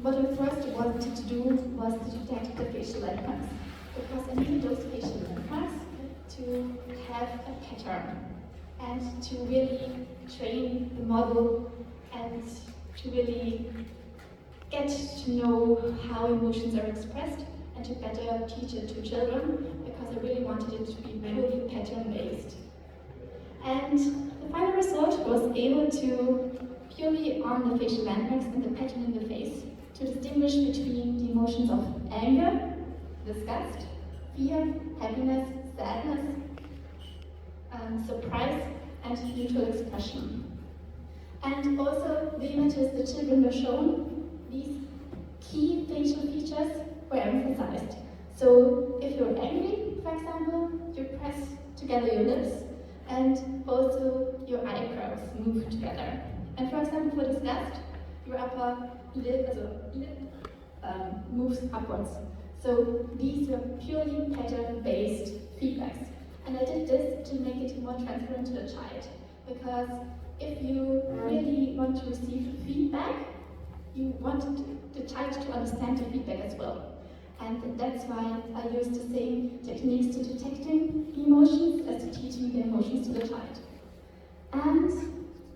what I first wanted to do was to detect the facial landmarks, because I needed those facial landmarks to have a pattern and to really train the model and to really get to know how emotions are expressed and to better teach it to children, because I really wanted it to be purely pattern-based. And the final result was able to, purely on the facial landmarks and the pattern in the face, to distinguish between the emotions of anger, disgust, fear, happiness, sadness, surprise, and neutral expression. And also, the images the children were shown, these key facial features were emphasized. So, if you're angry, for example, you press together your lips, and also your eyebrows move together. And for example, for disgust, your upper lip, moves upwards. So these were purely pattern-based feedbacks. And I did this to make it more transparent to the child, because if you really want to receive feedback, you want the child to understand the feedback as well. And that's why I use the same techniques to detecting the emotions as to teaching the emotions to the child. And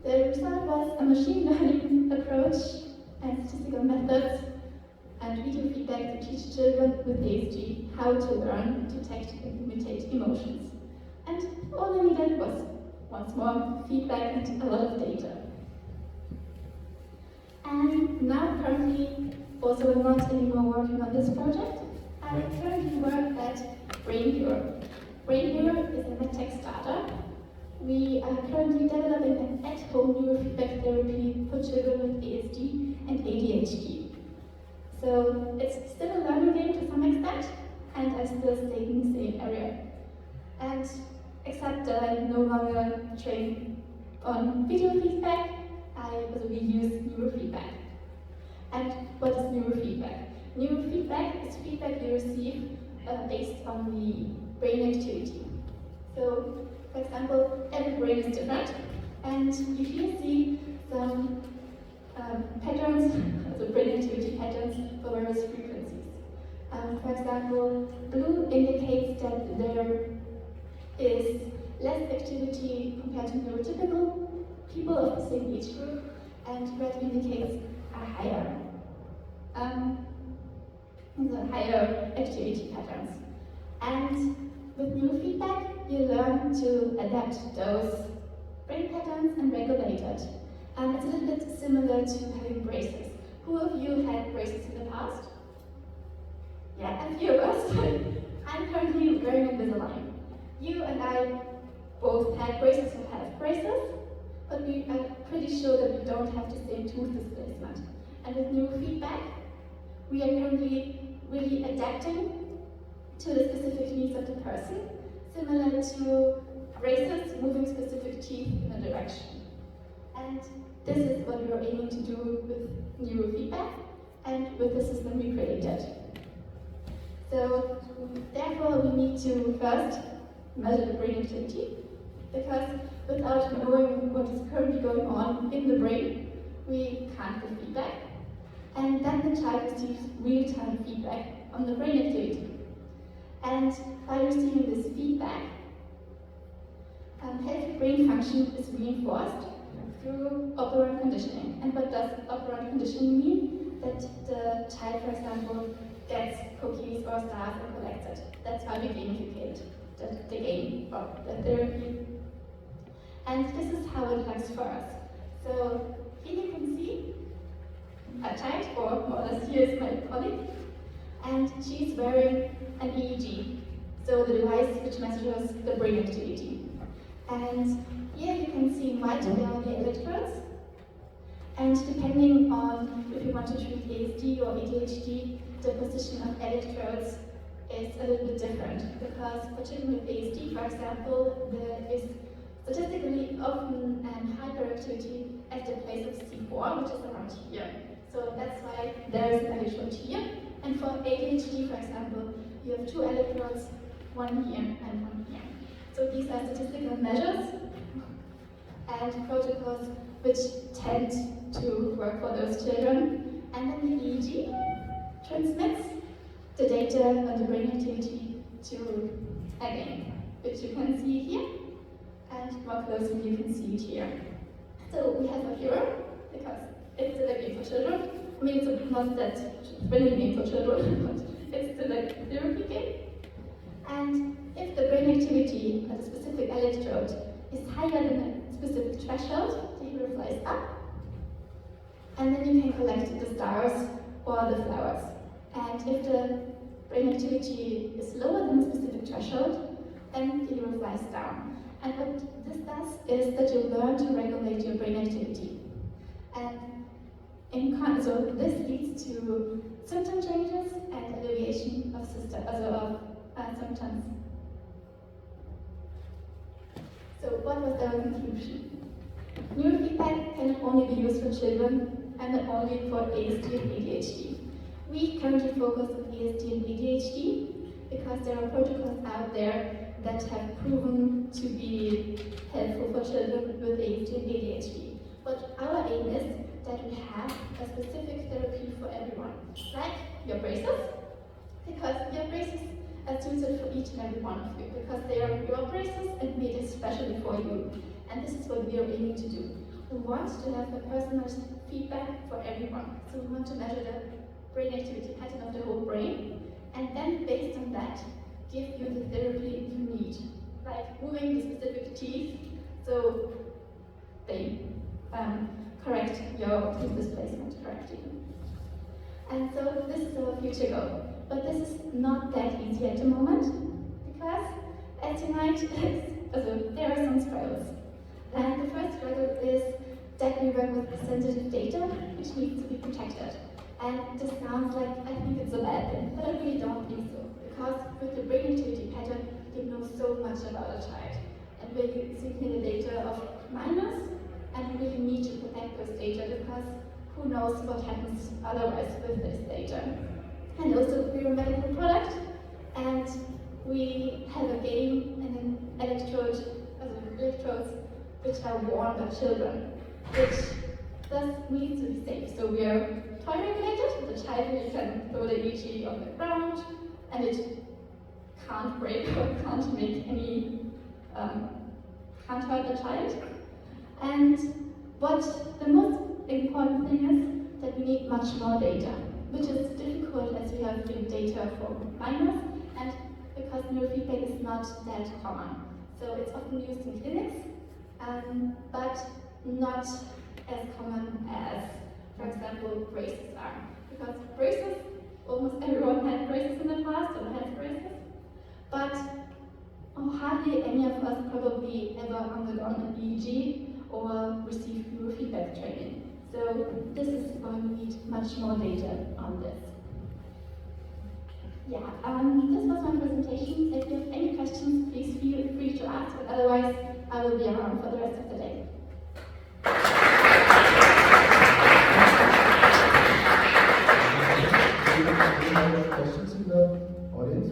the result was a machine learning approach and statistical methods and video feedback to teach children with ASD how to learn, detect, and imitate emotions. And all I needed was, once more, feedback and a lot of data. And now currently, also I'm not anymore working on this project. I currently work at Brainhero. Brainhero is a medtech startup. We are currently developing an at-home neurofeedback therapy for children with ASD and ADHD. So it's still a learning game to some extent, and I still stay in the same area. And except that I no longer train on video feedback, we use neurofeedback. And what is neurofeedback? Neurofeedback is feedback you receive based on the brain activity. So, for example, every brain is different, and you here see some patterns, so brain activity patterns for various frequencies. For example, blue indicates that there is less activity compared to neurotypical people of the same age group, and red indicates a higher activity patterns. And with neurofeedback, you learn to adapt those brain patterns and regulate it. It's a little bit similar to having braces. Who of you had braces in the past? Yeah, a few of us. I'm currently wearing Invisalign. You and I both had braces or have braces, but we are pretty sure that we don't have the same tooth displacement. And with neurofeedback, we are currently really adapting to the specific needs of the person, similar to braces moving specific teeth in a direction. And this is what we are aiming to do with neurofeedback and with the system we created. So, therefore, we need to first measure the brain activity, because without knowing what is currently going on in the brain, we can't give feedback. And then the child receives real-time feedback on the brain activity. And by receiving this feedback, healthy brain function is reinforced through operant conditioning. And what does operant conditioning mean? That the child, for example, gets cookies or stars and collects it. That's how we gamificate the game or the therapy. And this is how it looks for us. So here you can see a child, or more or less here is my colleague, and she's wearing an EEG, so the device which measures the brain activity. And here you can see in white there are the electrodes, and depending on if you want to treat ASD or ADHD, the position of electrodes is a little bit different, because for children with ASD, for example, there is statistically often an hyperactivity at the place of C4, which is around here. So that's why there is an electrode here. And for ADHD, for example, you have two electrodes, one here and one here. So these are statistical measures and protocols which tend to work for those children. And then the EEG transmits the data on the brain activity to a game, which you can see here, and more closely you can see it here. So we have a hero, because it's still a game for children. I mean, it's not that thrilling game for children, but it's still a therapy game. And if the brain activity at a specific electrode is higher than a specific threshold, the hero flies up, and then you can collect the stars or the flowers. And if the brain activity is lower than a specific threshold, then the hero flies down. And what this does is that you learn to regulate your brain activity. And so this leads to symptom changes and alleviation of symptoms. So what was our conclusion? Neurofeedback cannot only be used for children and not only for ASD and ADHD. We currently focus on ASD and ADHD because there are protocols out there that have proven to be helpful for children with ASD and ADHD. But our aim is that we have a specific therapy for everyone, like your braces, because your braces are suited for each and every one of you, because they are your braces and made especially for you. And this is what we are aiming to do. We want to have a personal feedback for everyone. So we want to measure the brain activity pattern of the whole brain, and then based on that, give you the therapy you need, like moving the specific teeth, so they correct your tooth displacement correctly. And so this is our future goal. But this is not that easy at the moment, because as you might, there are some struggles. And the first struggle is that we work with sensitive data, which needs to be protected. And this sounds like, I think it's a bad thing, but I really don't think so. Because with the brain activity pattern, you know so much about a child. And we're using here the data of minors, and we really need to protect those data, because who knows what happens otherwise with this data. And also, we're a medical product, and we have a game and an electrodes which are worn by children, which thus needs to be safe. So we are toy regulated. The child really can throw the EEG on the ground, and it can't break or can't make any, can't hurt the child. And what the most important thing is that we need much more data, which is difficult as we have big data for minors, and because neurofeedback is not that common. So it's often used in clinics, but not as common as, for example, braces are. Because braces, almost everyone had braces in the past or has braces, but hardly any of us probably ever undergone an EEG or received neurofeedback training. So this is why we need much more data on this. Yeah, this was my presentation. If you have any questions, please feel free to ask, but otherwise I will be around for the rest of the day. Do you have questions in the audience?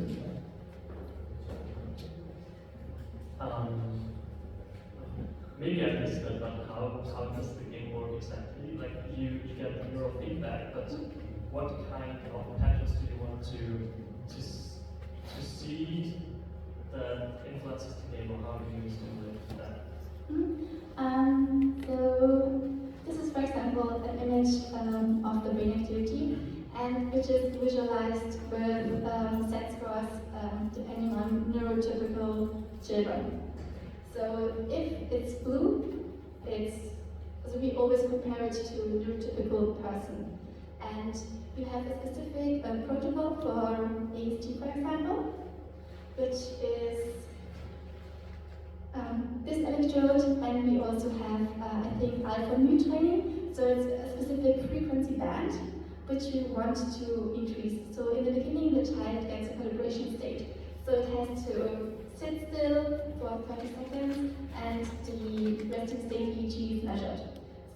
Maybe I missed it, but how does the game work exactly? Like you get the neurofeedback, but what kind of patterns do you want to see that influences the game, or how do you stimulate that? So this is, for example, an image of the brain activity, and which is visualized with set scores depending on neurotypical children. So if it's blue, so we always compare it to a neurotypical person. And you have a specific protocol for ASD, for example, which is this electrode, and we also have, I think, alpha mu training. So it's a specific frequency band which we want to increase. So in the beginning, the child gets a calibration state. So it has to sit still for 30 seconds, and the resting state EEG is measured.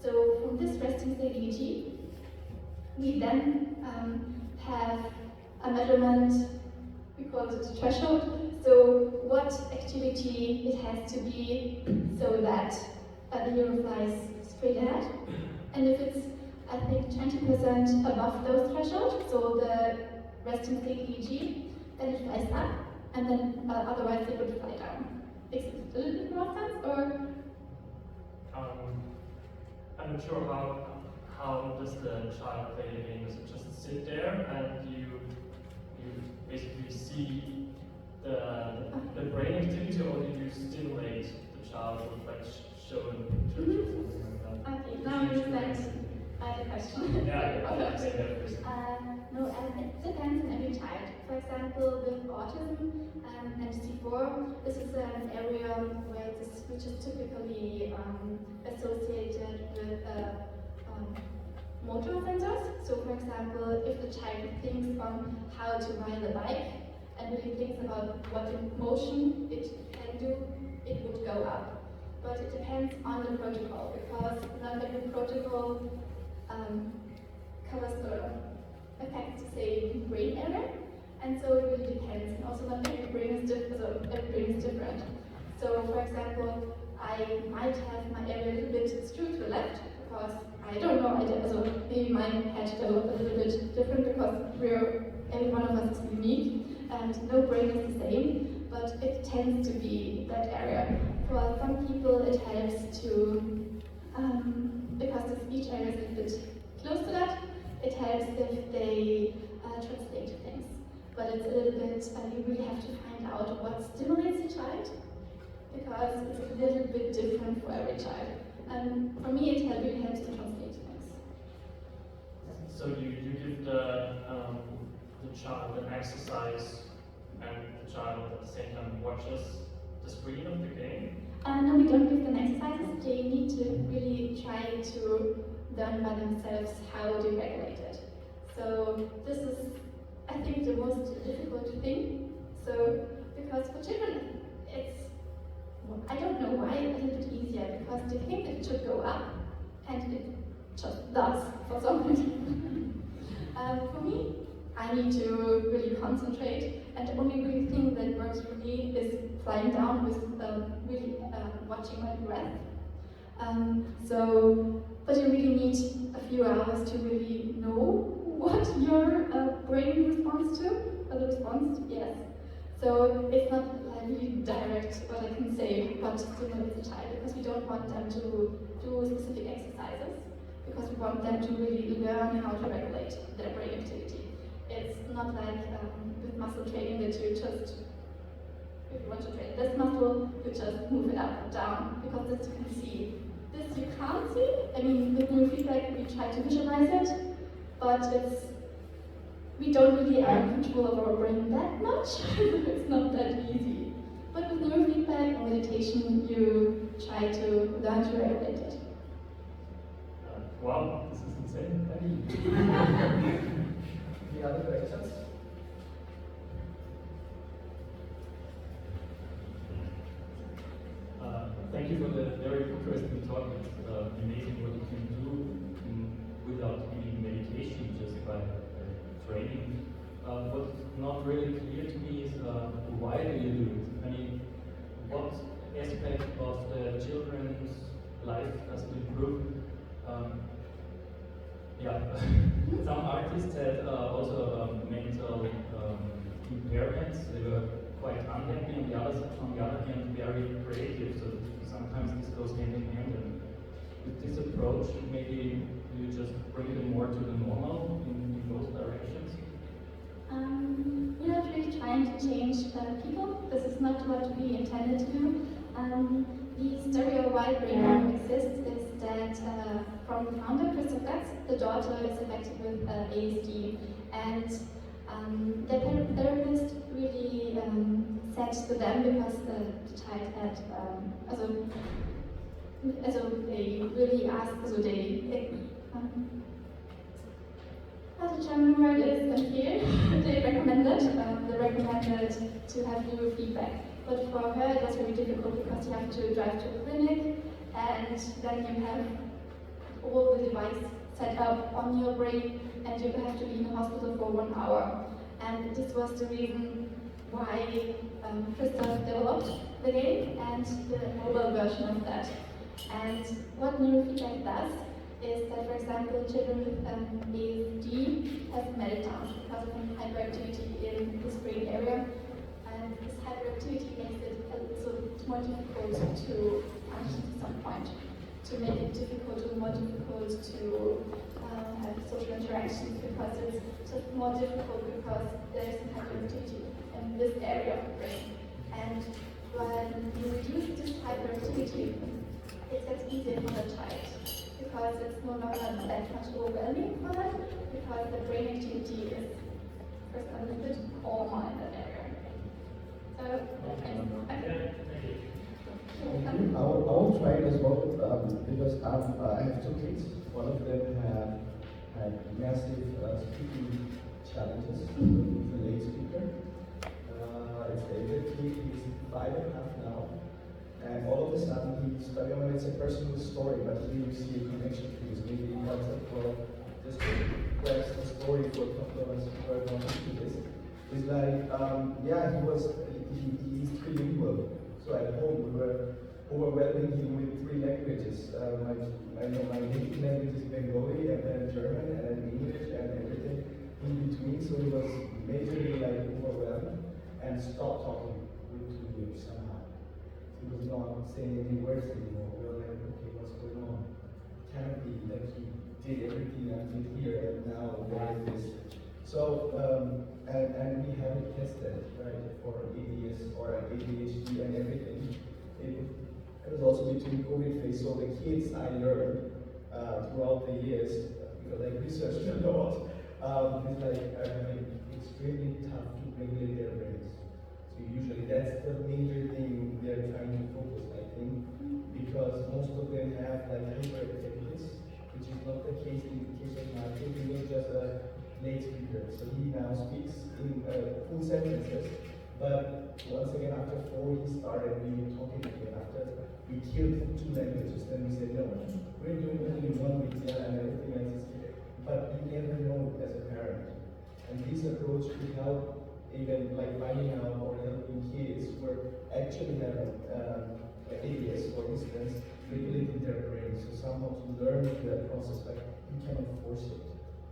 So from this resting state EEG, we then have a measurement, we call it threshold. So what activity it has to be so that the hero flies straight ahead. And if it's at think 20% above those thresholds, so the resting state EEG, then it flies up, and then otherwise it would fly down. Makes it a little bit more sense, or? I'm not sure how does the child play the game? Does it just sit there and you basically see the brain activity, or do you stimulate the child with like showing pictures or something like that? Okay, now I understand the question. No, it depends on every child. For example, with autism and C4, this is an area which is typically associated with motor sensors. So, for example, if the child thinks on how to ride a bike and really thinks about what motion it can do, it would go up. But it depends on the protocol, because not every protocol covers the effects, say, in brain area, and so it really depends. And also, not every brain is different. So, for example, I might have my area a little bit skewed to the left because I don't know. So maybe my head developed a little bit different because every one of us is unique, and no brain is the same. But it tends to be that area. For some people, it helps to because the speech area is a little bit close to that. It helps if they translate things, but it's a little bit, you really have to find out what stimulates the child, because it's a little bit different for every child. For me, it really helps to translate things. So you give the child an exercise, and the child at the same time watches the screen of the game? No, we don't give them exercises. They need to really try to learn by themselves how to regulate it. So this is, I think, the most difficult thing. So because for children, it's, I don't know why, a little bit easier, because they think it should go up, and it just does for some reason. For me, I need to really concentrate, and the only really thing that works for me is flying down with really watching my breath. But you really need a few hours to really know what your brain responds to, or the response, yes. So it's not really direct what I can say what stimulates the child, because we don't want them to do specific exercises, because we want them to really learn how to regulate their brain activity. It's not like with muscle training that you just, if you want to train this muscle, you just move it up and down, because this you can see. This you can't see. I mean, with neurofeedback, we try to visualize it, but we don't really are in control of our brain that much. It's not that easy. But with neurofeedback and meditation, you try to learn to regulate it. Wow, this is insane. Thank you. Any other questions? Thank you for the very interesting talk. It's amazing what you can do without any meditation, just by training. What's not really clear to me is why do you do it? I mean, what aspect of the children's life has to improve? Some artists had also mental impairments. They were quite unhappy. On the other hand, very creative. So sometimes this goes hand in hand. And with this approach, maybe you just bring them more to the normal in both directions. We're not really trying to change people. This is not what we intended to do. The story of why Brainhero exists is that from the founder, Christoph Gatz, the daughter is affected with ASD, and the therapist really said to them, because the child had, they really asked, the German word is empfehlen. They recommended to have neurofeedback. But for her, it was very difficult, because you have to drive to the clinic, and then you have all the device set up on your brain, and you have to be in the hospital for 1 hour. And this was the reason why Christoph developed the game and the mobile version of that. And what neurofeedback does is that, for example, children with ASD have meltdowns because of hyperactivity in this brain area. And this hyperactivity makes it more difficult to function to some point, to make it more difficult to have social interactions, because it's just more difficult because there's some hyperactivity in this area of the brain. And when you reduce this hyperactivity, it gets easier for the child, because it's no longer that much overwhelming for them, because the brain activity is first a little bit calmer in that area. So, okay. I will try it as well, because I have two kids. One of them had massive speaking challenges. He's a late speaker. It's David. He's 5.5 now. And all of a sudden he's talking about, it's a personal story, but here you see a connection to this. Maybe he helps us well, just to grasp the story for a couple of us who are going to this. It's like, he's trilingual. So at home we were overwhelming him with 3 languages. My native language is Bengali, and then German, and then English, and everything in between. So he was majorly like overwhelmed and stopped talking with 2 years somehow. He was not saying any words anymore. We were like, okay, what's going on? It cannot be that he did everything until here, and now where is this? So, and we have it tested, right, for ADS or ADHD and everything. It was also between COVID phase, so the kids I learned throughout the years, because I researched a lot, it's like extremely tough to regulate their brains. So usually that's the major thing they're trying to focus, I think, because most of them have like hyperactivities, which is not the case in the case of my kid. He was just a late speaker, so he now speaks in full sentences. But once again, after 4, he started really talking again. After we killed 2 languages, then we said, no, we're doing only 1 with and everything else is here. But you never know as a parent. And this approach could help even like finding out or helping kids who are actually having ADS, for instance, regulating their brain. So somehow to learn that process, like you cannot force it.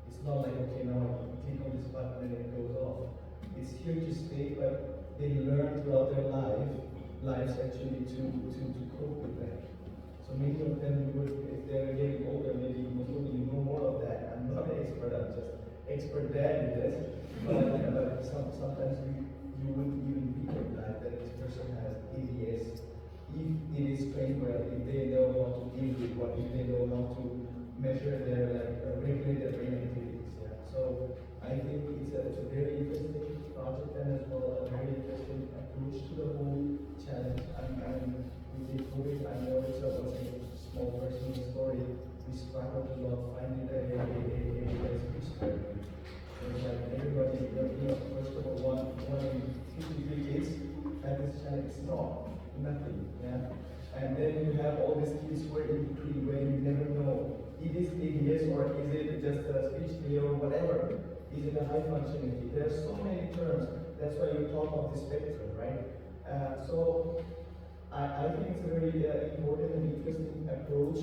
It's not like, okay, now I click on this button and it goes off. It's here to stay, but they learn throughout their lives actually to cope with that. So many of them would, if they're getting older, maybe you know more of that. I'm not an expert, I'm just expert dad in this. But sometimes you wouldn't even be like that this person has ADS. If it is trained well, if they know how to deal with what, if they know how to measure their regulate their brain activities. Yeah. So I think it's a very interesting project and as well a very interesting approach to the whole challenge. And with COVID, I know it's a small personal story. We struggled a lot finding a speech therapy. It's like everybody, first of all, one of 53 kids had this challenge. It's nothing. Yeah. And then you have all these kids who are in between where you never know. It is ADS or is it just a speech delay or whatever? Is it a high functionality? There are so many terms. That's why you talk of the spectrum, right? So I think it's a very important and interesting approach.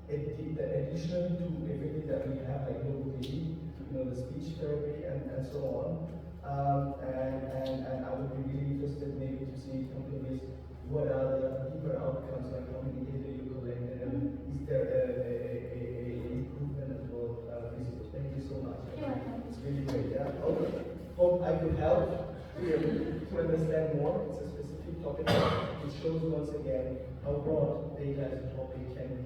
Addition to everything that we have, like logopedy, the speech therapy and so on. And I would be really interested maybe to see companies what are the deeper outcomes, like how many data you collected, and is there a improvement as well visible? Thank you so much. It's really great. Yeah. Hope I could help to understand more. It's a specific topic. It shows once again how broad data as a topic can be.